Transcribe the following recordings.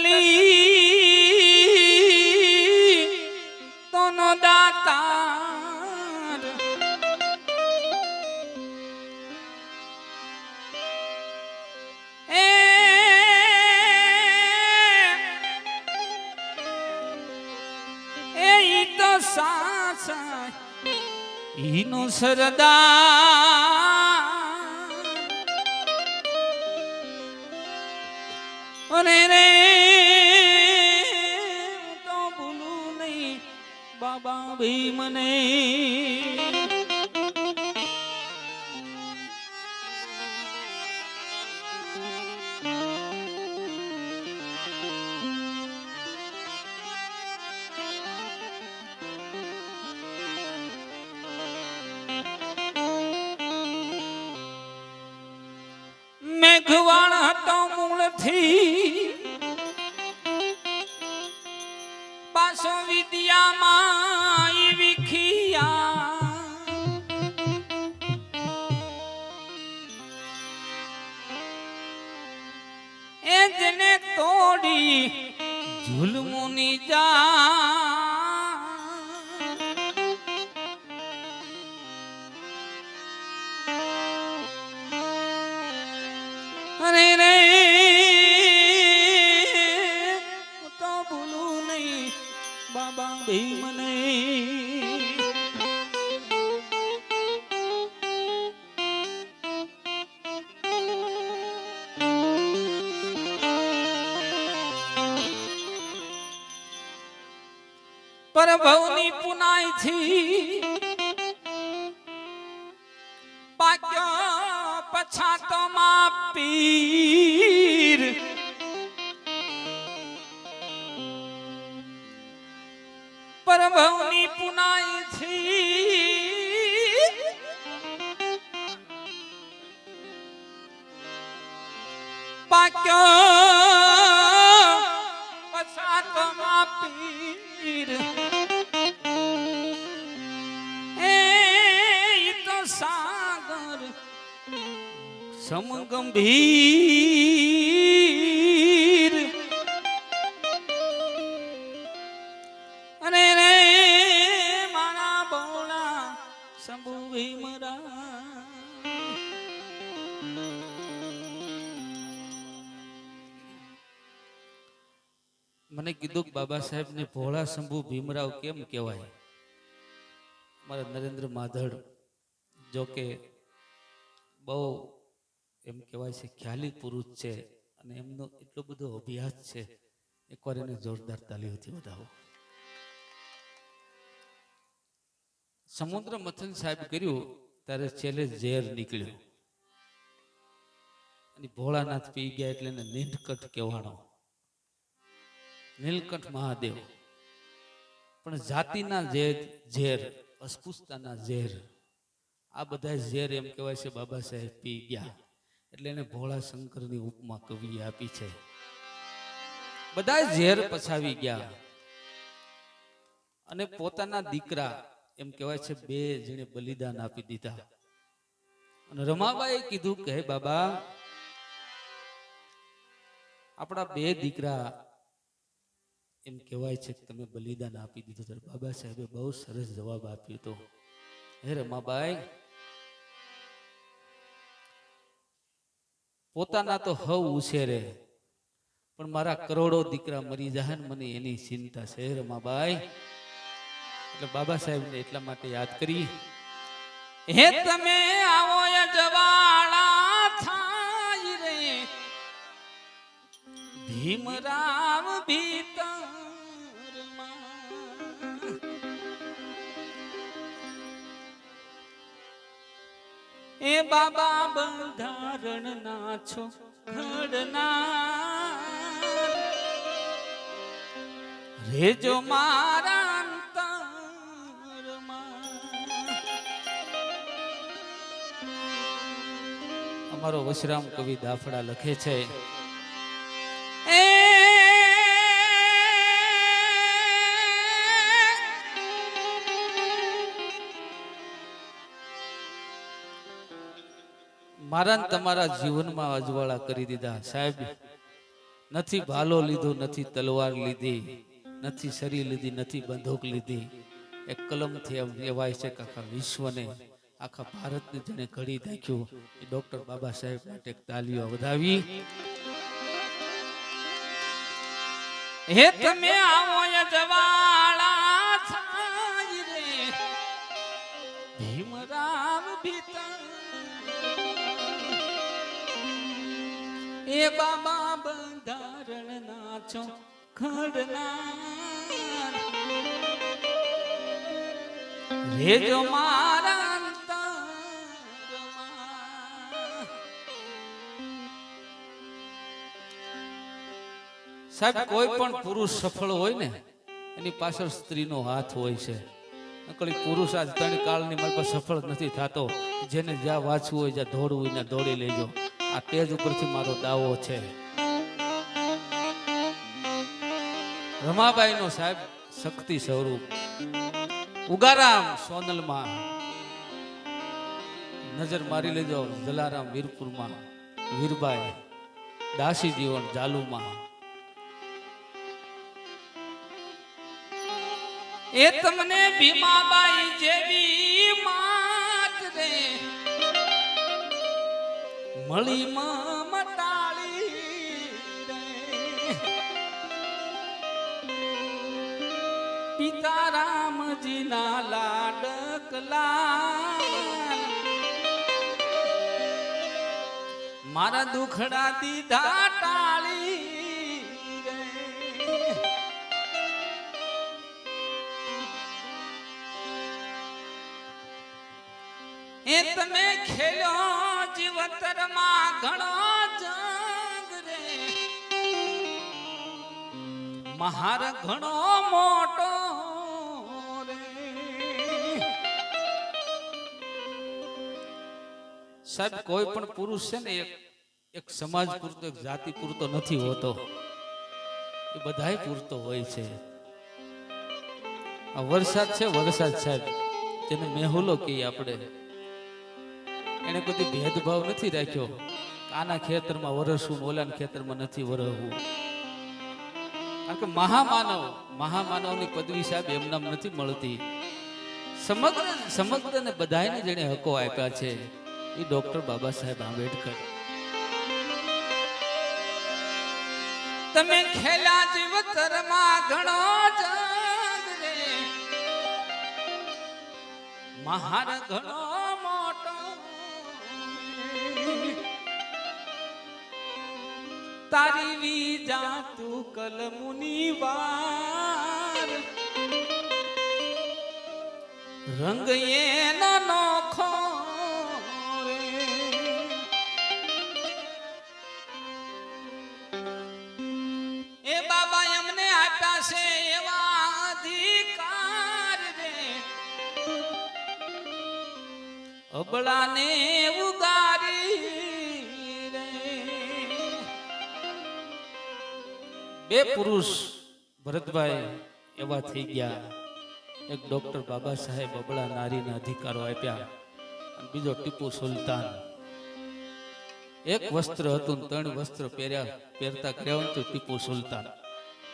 કલી તોનો દાતાર એ તો સાસા ઈનો સરદાર અરે રે તો ભૂલું નહીં બાબા ભી મને મેઘવાણ હતો મૂળથી પાસો વિદ્યામાં વિખિયા એ જને તોડી ઝુલમુની જા અરે રે તો ભૂલું નહીં બાબા ભી મને પરભવની પુનાઈ થી પાક્યો પછાતો માં પીર પરભવની પુનાઈ થી પાક્યો પછાતો માં પીર એ તો સાગર સમગંભીર અને રે મારા બોલા શંભુ ભીમરા મને કીધું કે બાબા સાહેબ ને ભોળા શંભુ ભીમરાવ કેમ કહેવાય મારા નરેન્દ્ર માધડ જોકે બહુ એમ કહેવાય છે ખ્યાલી પુરુષ છે અને એમનો એટલો બધો અભ્યાસ છે એકવાર એને જોરદાર તાલીઓથી વધાવો સમુદ્ર મથન સાહેબ કર્યું ત્યારે છેલ્લે ઝેર નીકળ્યું અને ભોળાનાથ પી ગયા એટલે એને નીલકંઠ કહેવાનો નીલકંઠ મહાદેવ પણ જાતિના ઝેર અસ્પૃશ્યતાના ઝેર આ બધા ઝેર એમ કહેવાય છે બાબા સાહેબ પી ગયા એટલે એને ભોળા શંકરની ઉપમા કવિએ આપી છે બધા ઝેર પછાવી ગયા અને પોતાના દીકરા એમ કહેવાય છે બે જેને બલિદાન આપી દીધા અને રમાબાઈએ કીધું કે હે બાબા આપણા બે દીકરા એમ કહેવાય છે કે તમે બલિદાન આપી દીધું ત્યારે બાબા સાહેબે બહુ સરસ જવાબ આપ્યો હતો હે રમાબાઈ પોતાના તો હવ ઉછેરે પણ મારા કરોડો દીકરા મરી જાય ને મને એની ચિંતા છે રમાબાઈ એટલે બાબા સાહેબને એટલા માટે યાદ કરી હે તમે આવો જવાળા થાય રે ભીમરાવ ભીતરમાં એ બાબા બંધારણ ના છો ઘડના રેજો મારા અંતરમાં અમારો વશરામ કવિ દાફડા લખે છે મારા તમારા જીવનમાં અજવાળા કરી દીધા સાહેબ નથી ભાલો લીધો, નથી તલવાર લીધી, નથી સરી લીધી, નથી બંદૂક લીધી. એક કલમથી એમ કહેવાય છે કે આખા વિશ્વને, આખા ભારતને જેને ઘડી નાખ્યું એ ડોક્ટર બાબા સાહેબ માટે તાલીઓ વધાવી. હે તમે આવો જવાળા થાય રે ભીમરાવ ભીતર, એ બાબા બંધારણ નાચો ખડનાર રેજો મારા અંતરમાં. સાહેબ કોઈ પણ પુરુષ સફળ હોય ને એની પાછળ સ્ત્રીનો હાથ હોય છે. નકળી પુરુષ આજ ત્રણ કાળની મારી પાસે સફળ નથી થતો. જેને જ્યાં વાંચવું હોય, જ્યાં દોડવું હોય ને દોડી લેજો. આ તેજ ઉપરથી મારો દાવો છે. રમાબાઈ નો સાહેબ શક્તિ સ્વરૂપ ઉગારામ સોનલમાં નજર મારી લેજો. જલારામ વીરપુરમાં, વીરબાઈ દાસી જીવન જાલુમાં. એ તમને ભીમાબાઈ જેવી માત રે મળી મમતાળી રે. પિતા રામજીના લાડકલા મારા દુખડા દીધા ટાળી રે. એ તમે ખેલ્યો જીવતરમાં ઘણો જંગ રે, મહાર ઘણો મોટો રે. સાહેબ કોઈ પણ પુરુષ છે ને એક સમાજ પૂરતો, એક જાતિ પૂરતો નથી હોતો. એ બધાય પૂરતો હોય છે. આ વરસાદ છે, વરસાદ સાહેબ જેને મેહુલો કહીએ આપણે, એને કોઈ ભેદભાવ નથી રાખ્યો. આના ખેતરમાં વરસવું, ઓલાના ખેતરમાં નથી વરસવું. કારણ કે મહામાનવની પદવી સાહેબ એમનામ નથી મળતી. સમગ્ર ને બધાને જેને હકો આપ્યા છે એ ડોક્ટર બાબા સાહેબ આંબેડકર. તમે ખેલા જીવતરમાં ઘણો જંગ રે, મહાર ઘણો મોટો. તારી વીજા તું કલમુની વાર, રંગ એનો નોખો રે. એ બાબા એમને આપ્યા છે એવા અધિકાર રે, અબળાને ઉગારી રે. બે પુરુષ ભરતભાઈ એવા થઈ ગયા. એક ડોક્ટર બાબા સાહેબ અબળા નારીના અધિકારો આપ્યા, અને બીજો ટીપુ સુલતાન. એક વસ્ત્ર હતું, ત્રણ વસ્ત્ર પહેરતા કર્યા તો ટીપુ સુલતાન.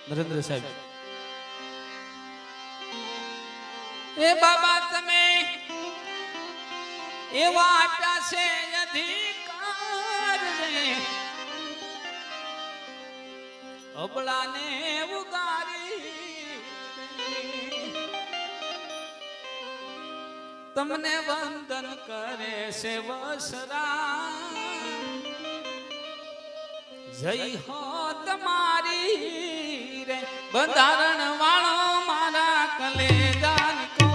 નરેન્દ્ર સાહેબ, એ બાબા તમે એવા આપ્યા છે અધિકાર રે, અબળાને ઉગારી. તમને વંદન કરે છે વસરા, જય હો તમારી રે. બંધારણ વાળો મારા કલેજા કો,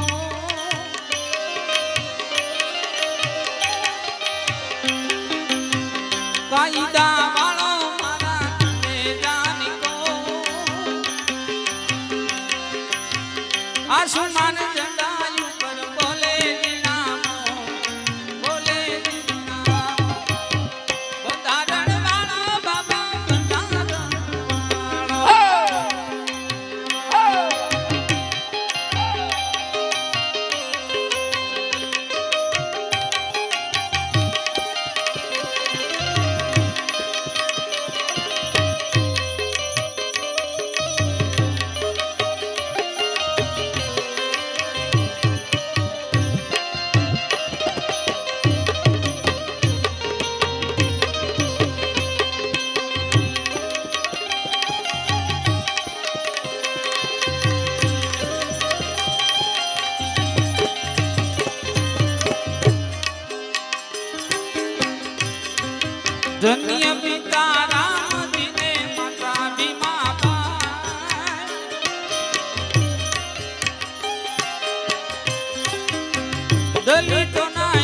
કાયદા વાળો મારા કલેજા કો, આસમાન જડાયું પર બોલે નામો, બોલે નામો. બંધારણ વાળો બાબા બંધારણ વાળો. ધન્ય પિતા રામજીને માતા ભીમાબાઈ દલિતોના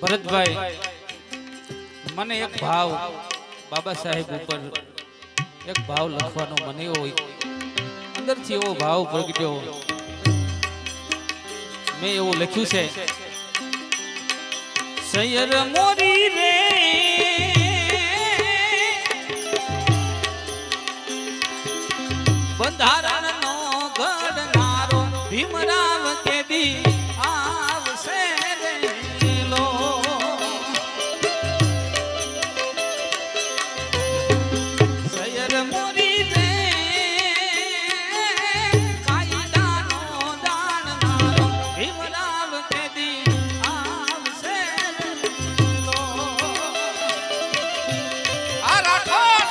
ભરતભાઈ મને એક ભાવ બાબા સાહેબ ઉપર એક ભાવ લખવાનો મને એવો અંદરથી એવો ભાવ પ્રગટ્યો મેં એવું લખ્યું છે સૈયર મોરી રે બંધારણનો ઘડનારો ભીમરાવ કેદી આવશે રેલો સૈયર મોરી રે કાયદાનો જાણનારો ભીમરાવ કેદી આવશે રેલો આ રાખોડ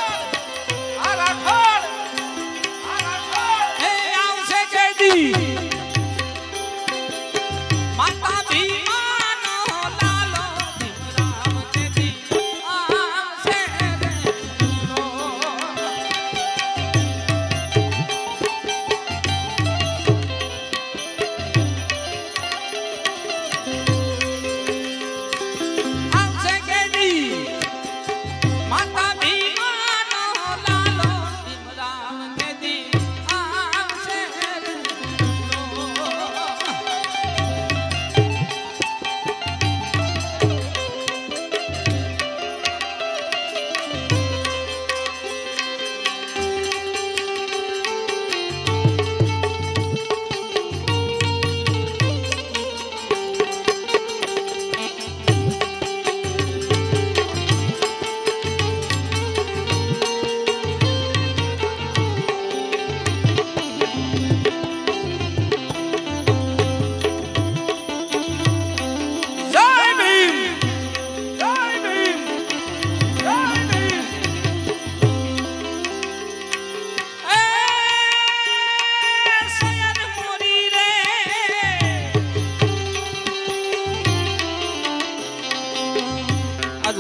માતા ભીમાનો લાલો ભીમરાવ કેદી આવશે રેલો આવશે કેદી માતા ભીમાનો લાલો ભીમરાવ કેદી આવશે રેલો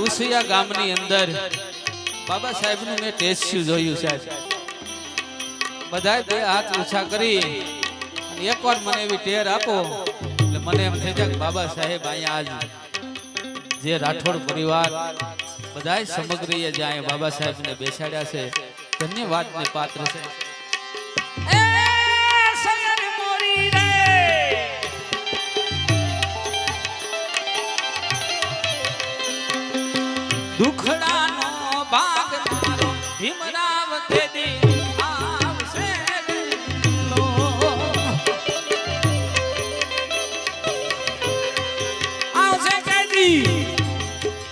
ઉસિયા ગામની અંદર બાબા સાહેબનું મેં ટેસ્ટ જોયું છે બધાય બે હાથ ઊંચા કરી અને એકવાર મને એવી ટેર આપો એટલે મને એમ થઈ જાય કે બાબા સાહેબ અહીંયા આજ જે રાઠોડ પરિવાર બધાય સમગ્રીએ જે અહીંયા બાબા સાહેબને બેસાડ્યા છે ધન્યવાદને પાત્ર છે દુખડાનો ભાગ મારો ભીમરાવ કેદી આવશે રેલો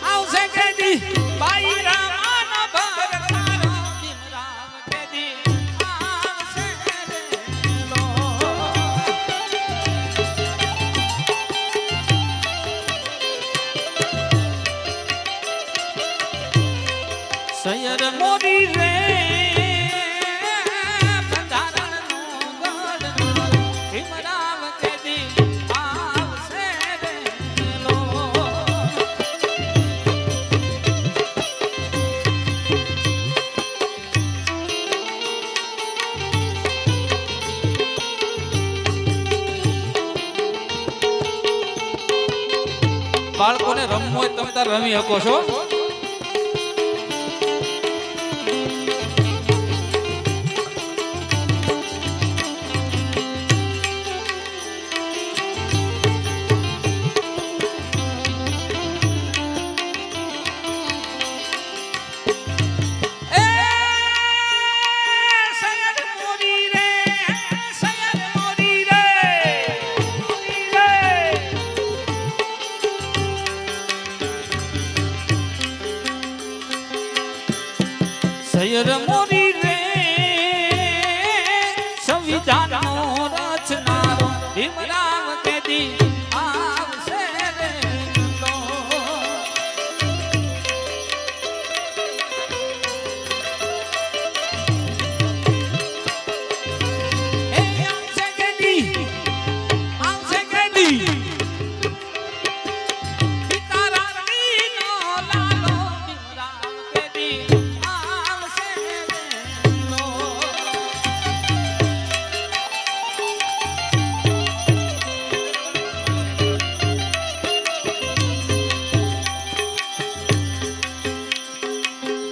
આવશે કેદી બાઈ રામાનો ભરતારો ભીમરાવ કેદી આવશે રેલો સૈયર મોરી રે બંધારણનો બાળકોને રમવું હોય તમે તાર રમી શકો છો. સૈયર મોરી રે સંવિધાનનો રચનારો ભીમરાવ કેદી આવશે રે લો. એ આવશે કેદી પિતારાણીનો લાલો ભીમરાવ કેદી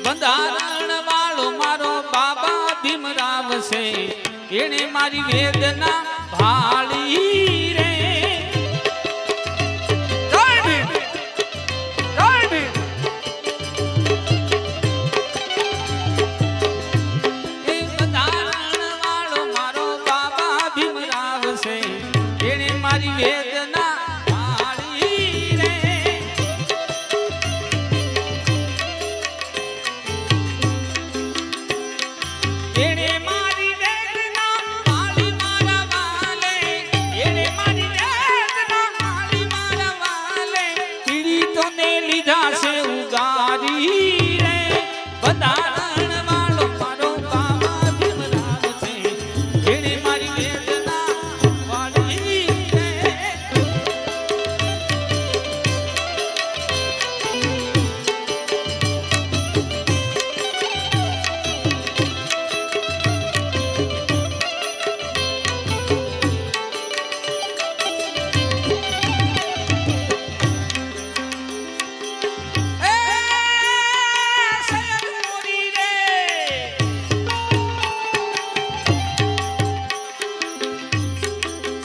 બંધારણ વાળો મારો બાબા ભીમરાવ છે એને મારી વેદના ભાળી રે. એ બંધારણ વાળો મારો બાબા ભીમરાવ છે એને મારી વેદના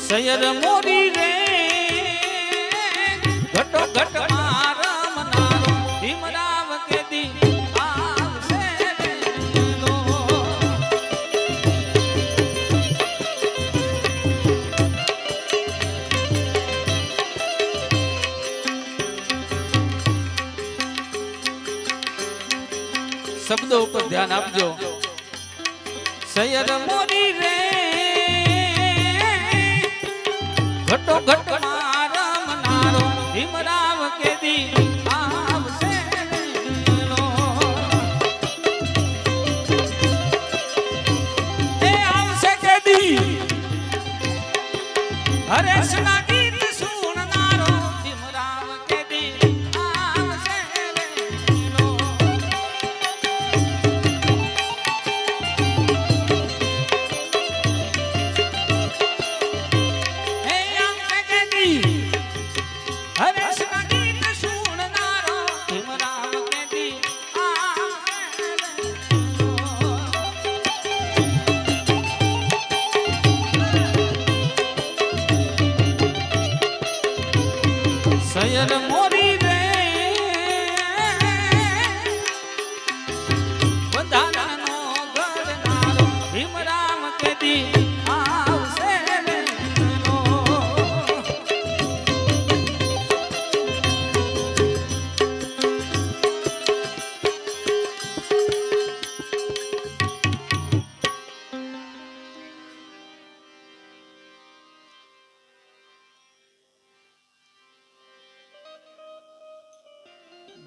સૈયર મોરી રે ઘટો ઘટ માં રમનારો ભીમરાવ કેદી આવશે રે લો. શબ્દો ઉપર ધ્યાન આપજો. સૈયર મોરી રે ઘટો ઘટ માં રમનારો ભીમરાવ કેદી આવશે લો. એ આવશે કેદી હરેશના ગીત સુણનારો ભીમરાવ કેદી આવશે લો. સૈયર મોરી રે બંધારણનો ઘડનારો ભીમરાવ કેદી આવશે રે લો.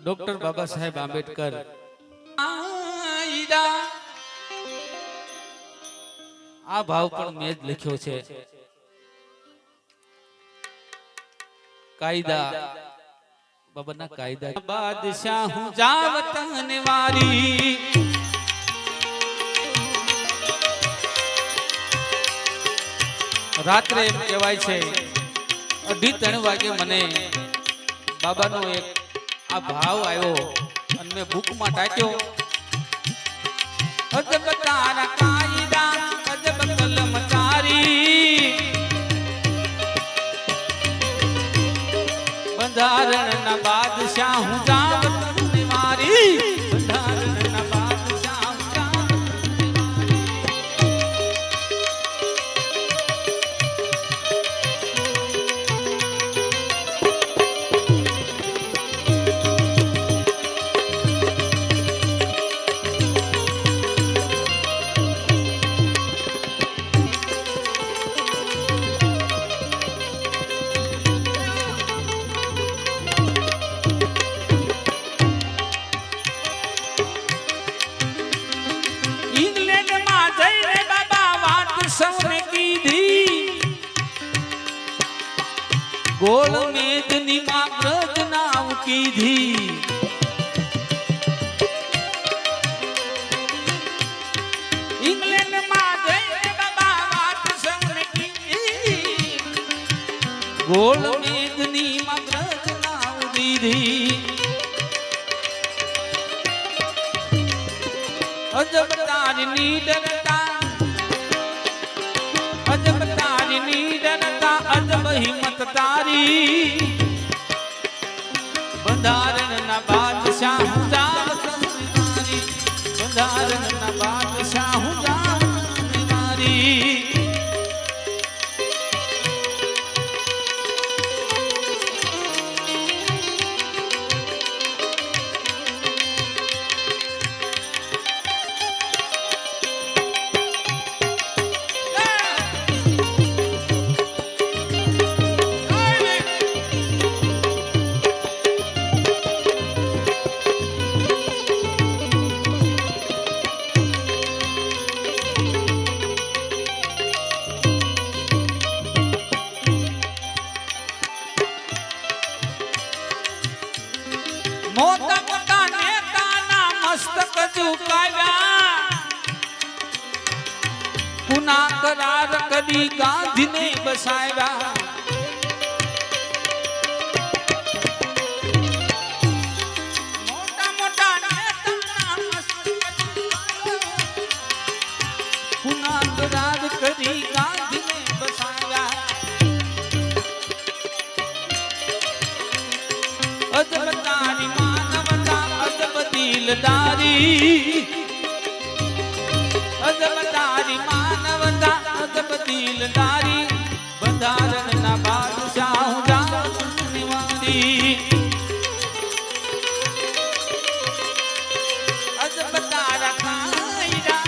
ડોક્ટર બાબા સાહેબ આંબેડકર આ ભાવ પણ મેં જ લખ્યો છે. કાયદા બાબાના કાયદા બાદશાહ હું જાવતન વારી રાત્રે એમ કહેવાય છે 2:30 વાગે મને બાબાનો એક આ ભાવ આવ્યો અને મેં બુકમાં ટાંક્યો. અજબ તારા કાયદા અજબ કલમ તારી, બંધારણના બાદશાહ હું જાવતની મારી, બંધારણના બાદશાહ હું જાવતની મારી. ઇંગ્લેન્ડમાં જઈને બાબા વાત સૌને કીધી, ગોળ મેદની માં બ્રજ નાવ કીધી. ઇંગ્લેન્ડમાં જઈને બાબા વાત સૌને કીધી, ગોળ મેદની માં બ્રજ નાવ દીધી. અજબ તારી નીડરતા, અજબ તારી નીડરતા, અજબ હિંમત તારી, બંધારણના બાદશાહ હું જાવતની મારી, બંધારણના બાદશાહ હું જાવતની મારી. મોટા મોટા નેતાના મસ્તક ઝુકાવ્યા, પુના કરાર કરી ગાંધીને બસાવ્યા. મોટા મોટા નેતાના મસ્તક ઝુકાવ્યા, પુના કરાર કરી ગાંધીને બસાવ્યા. અજબ તારી માનવતા અજબ દિલદારી, અજબ તારી માનવતા અજબ દિલદારી, બંધારણના બાદશાહ હું જાવતની મારી. અજબ તારા કાયદા,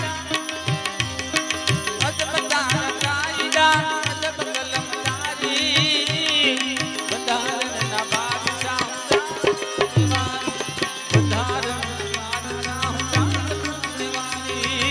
અજબ તારા કાયદા, અજબ કલમ તારી, બંધારણના બાદશાહ હું જાવતની મારી, બંધારણના બાદશાહ હું જાવતની મારી.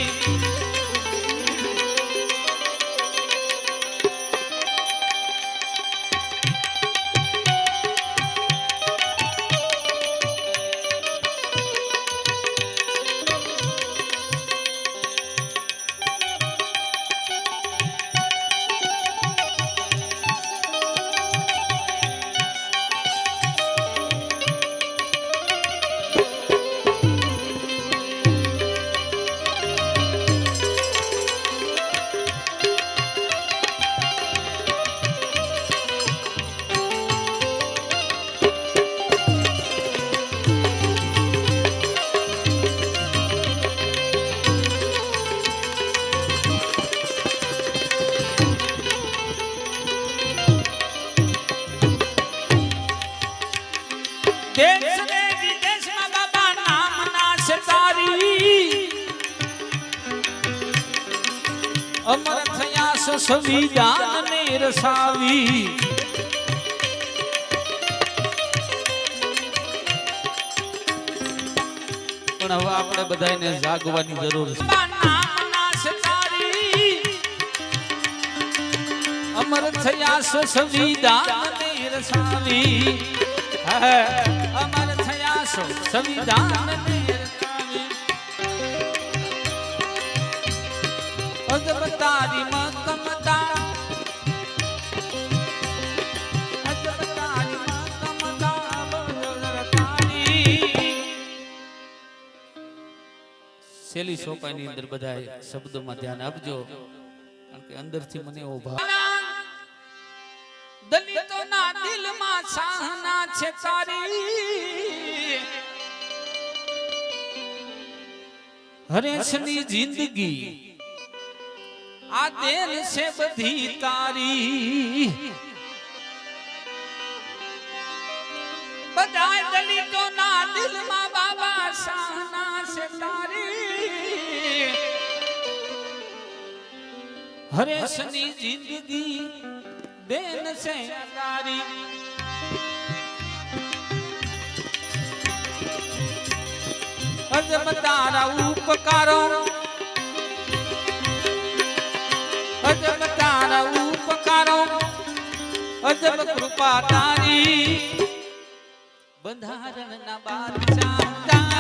દેશ ને વિદેશમાં બાબા નામના છે તારી, અમર થયા છો સંવિધાનને રસાવી. પણ હવે આપણે બધાને જાગવાની જરૂર છે. નામના છે તારી, અમર થયા છો સંવિધાનને રસાવી. અમર થયા છો સંવિધાનને રસાવી. અજબ તારી મતમતા, અજબ તારી મતમતા, છેલ્લી સોપાઈની અંદર બધા શબ્દોમાં ધ્યાન આપજો, કારણ કે અંદરથી મને એવો ભાવ. દલિતોના દિલમાં સાહના છે તારી, હરેશની જિંદગી આ દેન છે બધી તારી. બધા દલિતોના દિલમાં બાબા સાહના છે તારી, હરેશની જિંદગી દેન છે તારી. અજબ તારા ઉપકારો, અજબ તારા ઉપકારો, અજબ કૃપા તારી. બંધારણના બાદશાહ